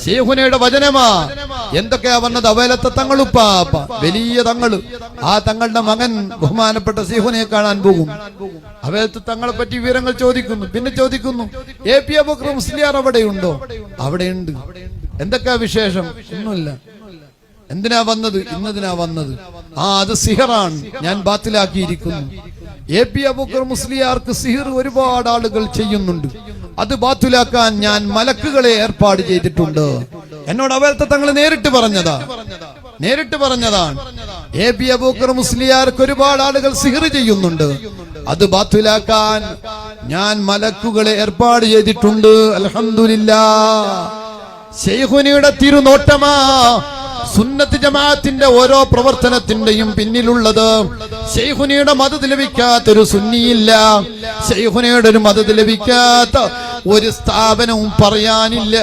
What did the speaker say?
ശൈഖുനയുടെ വചനമാ. എന്തൊക്കെയാ പറഞ്ഞത്? അവലത്തെ തങ്ങളുപ്പാപ്പ, വലിയ തങ്ങള്, ആ തങ്ങളുടെ മകൻ ബഹുമാനപ്പെട്ട ശൈഖുനയെ കാണാൻ പോകും. അവലത്തെ തങ്ങളെ പറ്റി വിവരങ്ങൾ ചോദിക്കുന്നു. പിന്നെ ചോദിക്കുന്നു, AP അബൂബക്കർ മുസ്ലിയാർ അവിടെയുണ്ടോ? അവിടെയുണ്ട്. എന്തൊക്കെയാ വിശേഷം? ഒന്നുമില്ല. എന്തിനാ വന്നത്? ഇന്നതിനാ വന്നത്. അത് സിഹറാണ്, ഞാൻ ബാത്തിലാക്കിയിരിക്കുന്നു. AP അബൂബക്കർ മുസ്ലിയാർക്ക് സിഹിർ ഒരുപാട് ആളുകൾ ചെയ്യുന്നുണ്ട്. അത് ബാത്തിലാക്കാൻ ഞാൻ മലക്കുകളെ ഏർപ്പാട് ചെയ്തിട്ടുണ്ട്. എന്നോട് അവലത്തെ തങ്ങൾ നേരിട്ട് പറഞ്ഞതാണ്. AP അബൂബക്കർ മുസ്ലിയാർക്ക് ഒരുപാട് ആളുകൾ സിഹിർ ചെയ്യുന്നുണ്ട്. അത് ബാത്തിലാക്കാൻ ഞാൻ മലക്കുകളെ ഏർപ്പാട് ചെയ്തിട്ടുണ്ട്. അൽഹംദുലില്ലാഹ്. ശൈഖുനയുടെ തിരുനോട്ടമാ സുന്നത്ത് ജമാഅത്തിന്റെ ഓരോ പ്രവർത്തനത്തിന്റെയും പിന്നിലുള്ളത്. ശൈഖുനയുടെ മദദ് ലഭിക്കാത്തൊരു സുന്നിയില്ല. ശൈഖുനയുടെ ഒരു മദദ് ലഭിക്കാത്ത ഒരു സ്ഥാപനവും പറയാനില്ല.